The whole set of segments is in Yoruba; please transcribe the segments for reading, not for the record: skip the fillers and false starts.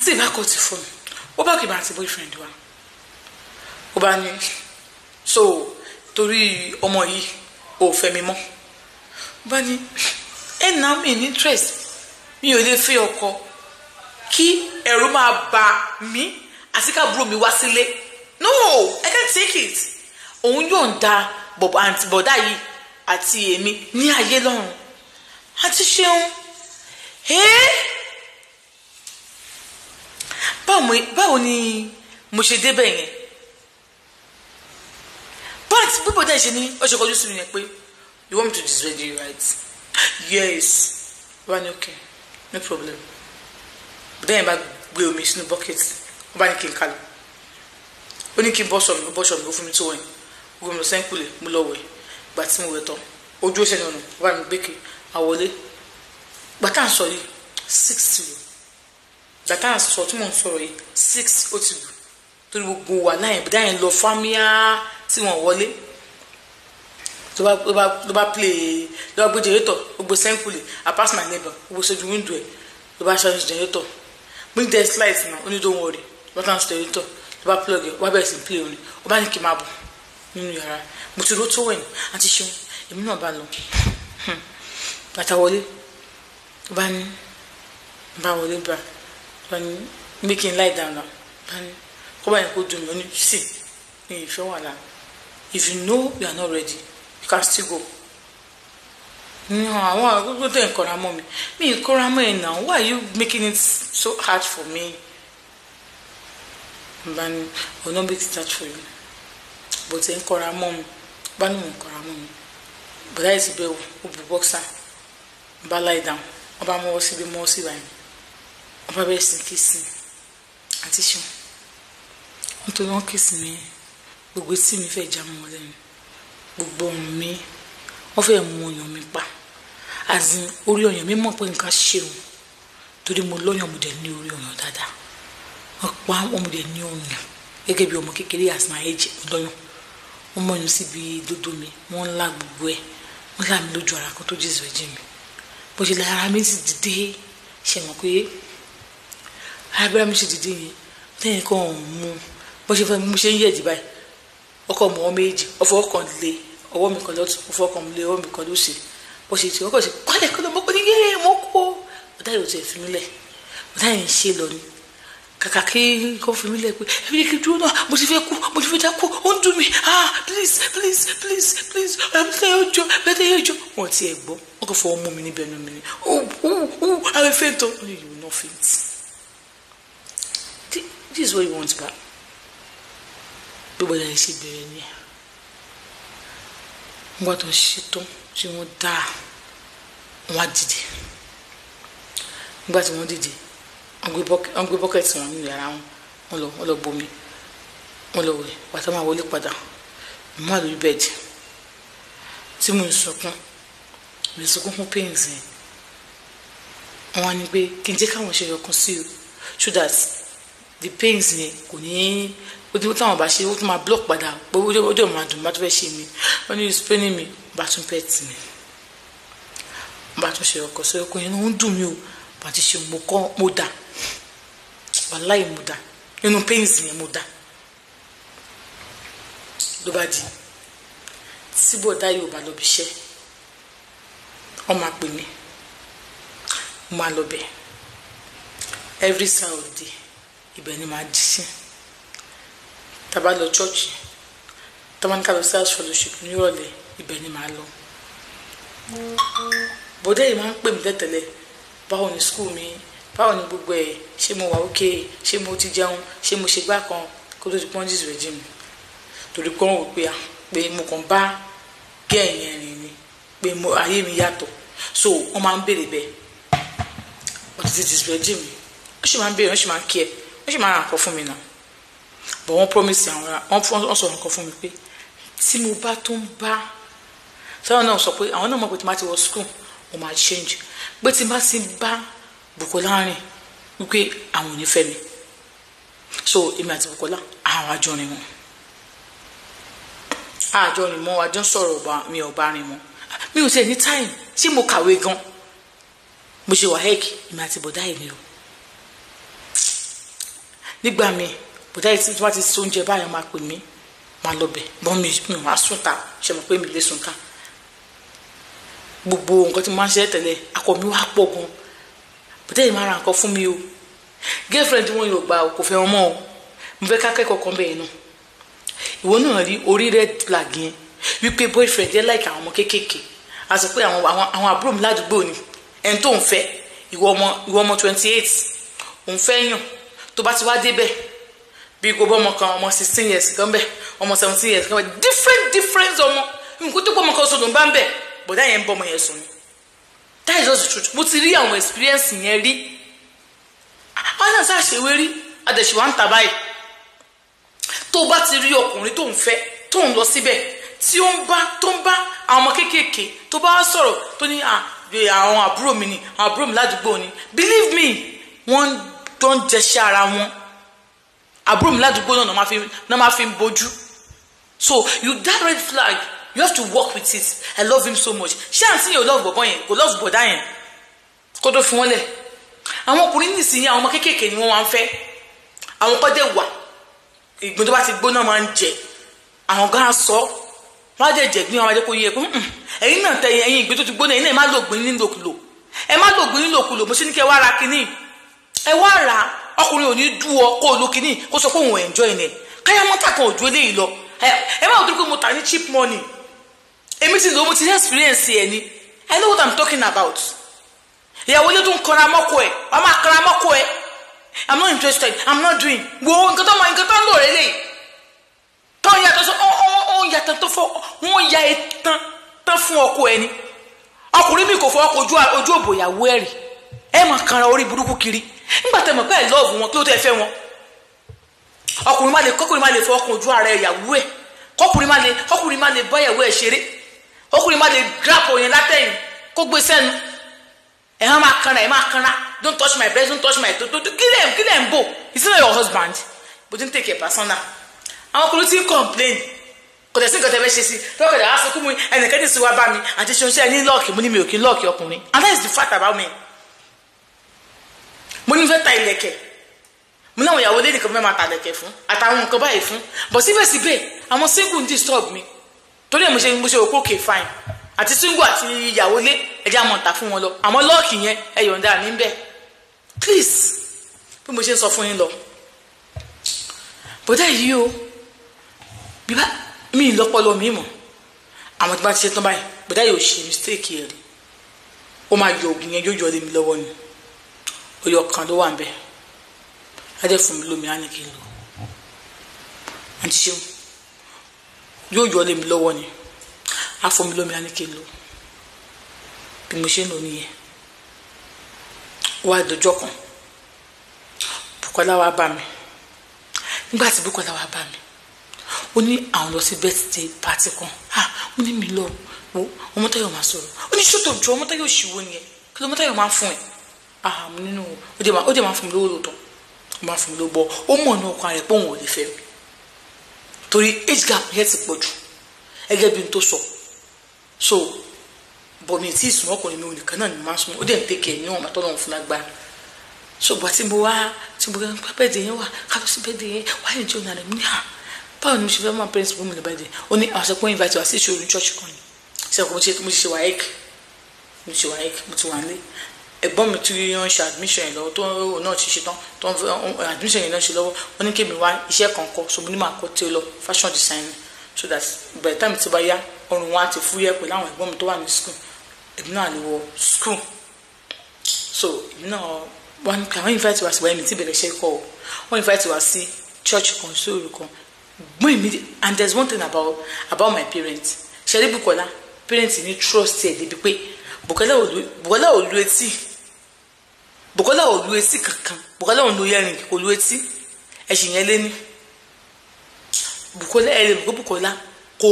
tí ìbá kò ti fún mi ó bá kì í bá ti boyfriend wa ó bá ní so torí ọmọ yìí ò fẹ́ mi mọ́ ó bá ní ẹ̀ náà mi ní interest mi ò lè fẹ́ ọkọ kí ẹ̀rù máa bà mí àti káàbúrò mi wá sílé no I can't take it òun yóò ń da bọ̀dá yìí àti èmi ní ayé lọ́run àti ṣeun báwo ni mo ṣe débẹ̀ yẹn but bí bọ̀dá ṣe ní ó ṣe kọjú sí mi yẹn pé you want me to dissuade you right yes wọ́n ní okay no problem bọ̀dá yẹn bá gbé omi sínú bucket wọ́n bá ní kí n kálọ̀ ó ní kí n bọ́ṣọ̀ mi ó fún mi tó wẹ̀ gbogbo mi lọ sẹ́ńkùlẹ̀ mo lọ wẹ̀ gbà tí mo wẹ̀ tán ojú ó ṣẹlẹ̀ ọ̀nà wọ́n bá mi gbé kí àwọlé gbàtà ń sọ yìí 6 ti lù gbàtà ń sọ tí mò ń sọ̀rọ̀ yìí 6 ó ti lù torí gbogbo wà láyìn bọ̀dá yẹn lọ fámíà tí wọ́n wọlé ló bá play ló bá gbé jẹrẹtọ̀ gbogbo sẹ́ńkùlẹ̀ I pass my neighbor gbogbo sojú window ẹ̀ ló bá ṣáájú jẹrẹtọ̀ bring the light náà ó ní don't worry bọ́tà ń sọ jẹrẹtọ̀ ló bá plug ẹ̀ wá bẹ̀rẹ̀ sí play òní ó bá ní kí n máa bọ̀ nínú yàrá mo ti ró tó wẹ̀ ní àti ṣeun èmi náà bá lọ bàtà wọlé bá ní bá wọlé bá ní bí kí n lie down náà bá ní kó bá yẹn kó dùn mí ó ní sí ní ìfẹ́ wà láà if you know you are not ready you can still go. àwọn àgbègbè tó ń kọ́ra mọ́ mi ń kọ́ra mọ́ ẹ̀ náà why are you making it so hard for me? bá ní I will not make it hard for you but ẹ̀ ń kọ́ra mọ́ mi bá ní mò ń kọ́ra mọ́ mi bọ̀dá yìí ti bẹ̀ wò ó bu bọ́ksà bá lie down wọ́n bá mọ́wọ́ síbi mọ́wọ́ sí báyìí wọ́n bá bẹ̀rẹ̀ sí kìsì àti ṣan nítorí wọ́n kìsì mi gbogbo etí mi fẹ́ já mọ́ wọn lẹ́nu gbogbo ọrùn mi wọ́n fẹ́ mú ọyàn mi pa àzìn orí ọyàn mi mọ̀ pé nǹkan ṣe òun torí mo lọ́yàn mo dẹ̀ ní orí ọyàn dáadáa wọ́n pa ọmọ dẹ̀ ní ọyàn gẹ́gẹ́ bí ọmọ kékeré as my age lọ́yàn wọ́n mọ̀yàn síbi dúdú mi wọ́n ńlá gbogbo ẹ̀ wọ́n là mí lójú ara kan tó jésù ẹ̀jẹ̀ mi bó ṣe lára mi sì dìde ṣe mọ̀ pé arábẹ́rẹ́ mi ṣe dìde yẹn lẹ́yìn kan ọ̀hún mú bó ṣe fẹ́ mú ṣe ń yẹ̀dì báyìí ọkọ̀ mọ́ méjì ọfọ̀ ọkàn lé ọwọ́ mi kan lọ́tún ọfọ̀ ọkàn lé ọwọ́ mi kan lóṣè bó ṣe ti ọkọ̀ ṣe kọ́lẹ̀ kọ́lẹ̀ mọ́ pé ní yé mọ́ kó ọ̀dà yóò tẹ̀ fi mí lẹ̀ ọ̀dà yẹn ń ṣe lọ ni kàkà kí kò fi mí lẹ̀ pé ẹbí kí dúró náà mo ti fẹ́ kú mo ti fẹ́ dákú ó ń dùn mí please bẹ́ẹ̀ yóò jọ wọ́n ti ẹ̀ gbọ́ wọ́n kò fọwọ́ mú mi níbẹ̀ nù mí ni àwọn efé tó ní you will not faint this is what you want back gbogbo ẹ̀yà ṣe bẹ̀rẹ̀ ni wọ́n tó ṣe tán tí wọ́n dá wọn á dìde nígbà tí wọ́n dìde wọ́n gbé bọ́kẹ̀tì wọn nínú yàrá wọn lọ bomi wọn lọ wẹ̀ pàtó máa wọlé padà mo máa lórí bẹ́ẹ̀dì tí mo ń sunkún fún pains yẹn wọn á ní pé kí n jẹ́ káwọn ṣe yọkan sí o so that the pains yẹn kò ní ojú táwọn bá ṣe ó tún máa block padà pé ojú máa dùn bá tó fẹ́ ṣe mi wọ́n ní spinning mi bá tún pet mi bá tún ṣe ọkọ̀ sí ọkọ̀ yẹn ló ń dùn mí o bá ti ṣe mo dà wàláì mo dà nínú pains yẹn mo dà ló bá di síbòdá yóò bá lọ bí iṣẹ́ wọ́n máa pè mí mo máa lọ bẹ̀ every Saturday ibẹ̀ ni màá jí sí tàbá lọ church tàbá ní ká lọ sí house fellowship ní ìrọ̀lẹ́ ibẹ̀ ni màá lọ bòdá yìí máa ń pè mí tẹ́tẹ̀lẹ̀ báwo ni school mi báwo ni gbogbo ẹ̀ ṣé mo wà okay ṣé mo ti jẹun ṣé mo ṣe gbá kan kó tó ti pọ́n jíjù rẹ̀ jí mi torí pé wọ́n wò pé mo kàn bá gẹ́ẹ̀yìn rìn ni pé ayé mi yàtọ̀ so wọ́n máa ń béèrè bẹ́ẹ̀ wọ́n ti display jí mi wọ́n sì máa ń béèrè wọ́n sì máa ń kí ẹ wọ́n sì máa ń ràn kọ́ fún mi náà but wọ́n promise wọ́n sọ nǹkan fún mi pé tí mo bá tún bá sọ́wọ́n náà sọ pé àwọn náà mọ̀ pé tí má ti wọ school wọ́n máa change pé tí bá ti bá Bukola rìn wípé àwọn ò ní fẹ́ mi so èmi àti Bukola àwọn àjọrin wọn àjọrin mọ́ àjọ sọ̀rọ̀ mi ò bá rìn mọ́ mi ò tiẹ̀ ní time tí mo kàwé gan mo ṣe wà hẹ́ẹ̀kì èmi àti bọ̀dá yìí ni o nígbà mi bọ̀dá yìí tí wọ́n ti so oúnjẹ báyọ̀ máa pè mí máa lọ bẹ̀ bọ́n mi máa sùn ta ṣe mọ̀ pé mi lè sùn ta gbogbo nǹkan tí mo máa ń ṣe tẹ́lẹ̀ akọ mi wá pọ̀ gan bọ̀dá yìí máa ra nǹkan fún mi o girlfriend wọn yóò gba kò fẹ́ wọn mọ́ o mo fẹ́ ká kẹ́kọ̀ọ́ kan bẹ́ẹ̀ náà ìwọ náà rí orí red flag yẹn wípé boyfriend yẹn like àwọn ọmọ kéékèèké a sọ pé àwọn àbúrò mi ládùúgbò ni ẹni tó ń fẹ́ ìwọ ọmọ 28 òun fẹ́ yàn tó bá ti wá débẹ̀ bí gbogbo ọmọ kan ọmọ 16 years kan bẹ̀ ọmọ 17 years kan bẹ̀ different ọmọ nǹkan tó gbọ́ ọmọ kan sọ̀dọ̀ ń bá ń bẹ̀ bọ̀dá yẹn ń bọ́ ọmọ yẹn sùn ni that is just the truth mo ti rí àwọn experience yẹn rí àwọn náà sáà ṣèwé rí adẹ̀ṣèwà ń tà báyìí tó bá ti rí ọkùnrin tó ń fẹ́ tó ń lọ síbẹ̀ tí ó ń bá àwọn ọmọ kéékèèké tó bá sọ̀rọ̀ tó ní àwọn àbúrò mi ni àwọn àbúrò mi ládùúgbò ni believe me wọ́n tó ń jẹṣẹ́ ara wọn àbúrò mi ládùúgbò náà máa fi ń bójú so that red flag you have to work with it. I love him so much ṣé àǹtí yẹn ò love bọ̀bọ̀ yẹn kò love bọ̀dá yẹn kó tó fi wọ́n lẹ̀ àwọn ọkùnrin nísìnyí àwọn ọmọ kéékèèké ni wọ́n máa ń fẹ́ àwọn kọ́ dẹ̀ wà ìgbín tó bá ti gbóná máa ń jẹ àwọn gan sọ wọ́n á jẹ́ jẹ̀gbín àwọn ajẹ́kọ̀ọ́ yẹ pé ẹ̀yin náà tẹ ẹ̀yin ìgbín tó ti gbóná ẹ̀yin náà ẹ má lò gbín nílòkulò ẹ má lò gbín nílòkulò mo ṣe ní kí ẹ wá ra kínní ẹ wá ra ọkùnrin ò ní dú ọ kó o lo kínní kó sọ pé òun enjoy ẹ̀ káyà mọ́tà kan òjò eléyìí lọ ẹ má dúró pé mo tà ní cheap money èmi ti lò mo ti experience ẹ ni I know what I'm talking about ìyàwó ilé tó ń kanra mọ́kọ ẹ̀ ọmọ akara mọ́kọ ẹ̀ I'm not interested I'm not doing wo nǹkan tó ń lò rẹ lè tó ń yàtọ̀ sọ ó ń yàtọ̀ tó fọ wọ́n ya tán fún ọkọ ẹ̀ ni ọkùnrin mi kò fọ ọkọ ojú òbò ìyàwó ẹ̀ rí ẹ máa kanra orí burúkú kiri nígbà tẹ́ mọ̀ pé ẹ lọ́ọ̀bù wọn kí ló tẹ́ fẹ́ wọn ọkùnrin má lè fọ ọkọ ojú ara ìyàwó ẹ̀ kọkùnrin má lè bá ìyàwó ẹ̀ ṣeré ọkùnrin má lè grab òyìn látẹ̀yìn kó gbé sẹ́nu ẹ̀ máa kanra don't touch my breast don't touch my toe kílẹ̀ ń bò it's not your husband but don't take it personal àwọn ọkùnrin tí ń complain kò tẹ̀sí nǹkan tẹ́fẹ́ ṣe sí tọ́kọ̀dà á sọ kú mu ẹnìkan ní ìsìnwá bá mi àti ṣe ní lọ́ọ̀kì mo ní mi ò kí lọ́ọ̀kì ọkùnrin and that is the fact about me mo ní fẹ́ ta ìlẹ̀kẹ̀ mo náà ìyàwó lé nìkan fẹ́ máa ta ìlẹ̀kẹ̀ fún àtàwọn nǹkan báyìí fún but síbẹ̀síbẹ̀ àwọn single ń disturb mi torí ẹ̀ mo ṣe òkú okay fine àti single àti ìyàwó lé ẹ̀jẹ̀ àmọ̀ ta fún wọn lọ àmọ́ lọ́ọ̀kì yẹn ẹ yọ̀ǹda mi ń bẹ̀ please bí mo ṣe ń sọ fún yín lọ bọ́dá yìí o bíbá mi lọ́pọ̀lọ́ mi mọ̀ àwọn tí bá ti ṣe tán báyìí bọ́dá yìí ò ṣe mistake ẹ̀ rí ó máa yọ ògùn yẹn yóò yọ lé mi lọ́wọ́ ni oyè ọkàn ló wà ń bẹ̀ á jẹ́ fún mi lómi á ní kí n lò àti ṣeun yóò yọ lé mi lọ́wọ́ ni á fún mi lómi á ní kí n lò bí mo ṣe ń lò nìyẹn wá dọjọ́ kan Bùkọ́lá wá bá mi nígbà tí Bùkọ́lá wá bá mi ó ní àwọn lọ sí birthday party kan mo ní mi lọ wo Ọmọ́táyọ̀ máa sọ̀rọ̀ ó ní ṣòtò jọ Ọmọ́táyọ̀ ṣìwò nìyẹn kí ló Ọmọ́táyọ̀ máa ń fún ẹ mo nínú ó dẹ̀ máa ń fún mi lówó lóòótọ́ ó máa ń fún mi lówó bọ́ ó mọ̀ ní ọkàn rẹ̀ pé òun ò lè fẹ́ mi torí age gap yẹn ti pọ̀ jù ẹgẹ́ bí n tó sọ so bọ̀ mi tí ìsúnmọ́ ọkùnrin mi ò nìkan náà ni mo máa ń súnmọ́ ó dẹ̀ ń tẹ̀kẹ̀ ní ọ̀mà tọ́lọ́run fún lágbára ṣùgbọ́n tí mo gbé bẹ́ẹ̀dẹ̀ yẹn wà ká lọ sí bẹ́ẹ̀dẹ̀ yẹn wáyé ìjọ náà rẹ̀ mo ní báwo ni mo ṣe fẹ́ máa pẹ́rẹ́nsì fún mi lè bẹ́ẹ̀dẹ̀ ó ní àwọn àṣepọ̀ invite wá sí ìṣòro church kan ni ṣe mo ṣe wáyék mo ti wà nílé ẹ̀gbọ́n mi tí wọ́n ṣe admission yẹn lọ́wọ́ tó náà ti ṣe tán tó admission yẹn náà ṣe lọ́wọ́ wọ́n ní kí mi wá iṣẹ́ kan kọ́ so mo ní máa kọ́ tailor fashion design so that by the time tí bá yá ọrùn wa ti fúyẹ́ pẹ̀lú àwọn ẹ̀gbọ́n mi tó wà ní school èmi náà lè wọ school so èmi náà wọ́n invite wa sí wáyé mi tí bẹ̀rẹ̀ ṣe kọ́ wọ́n invite wa sí church kan sóòrù kan gbọ́n èmi and there is one thing about my parents ṣẹlẹ̀ Bùkọ́lá parents ní trust ẹ̀ débi pé Bùkọ́lá ò lu etí kankan Bùkọ́lá ò lu earring kò lu etí ẹ̀sìn yẹn lé ní Bùkọ́lá ẹ̀rẹ̀ Bùkọ́lá kò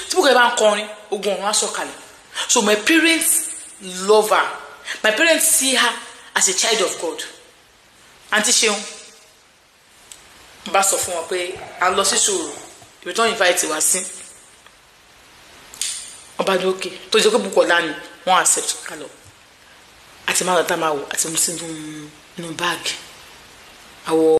tí Bùkọ́lá bá ń kọrin ogun ọ̀run á sọ̀kalẹ̀ so my parents love her my parents see her as a child of God àǹtí ṣeun bá sọ fún wọn pé a lọ sí ṣòro ibi tó ń invite wá sí ọba ní òkè tó jẹ́ pé Bùkọ́lá ni wọ́n accept kálọ̀ àti máa lọ tá máa wò àti mo sí nínú báàgì àwọ̀.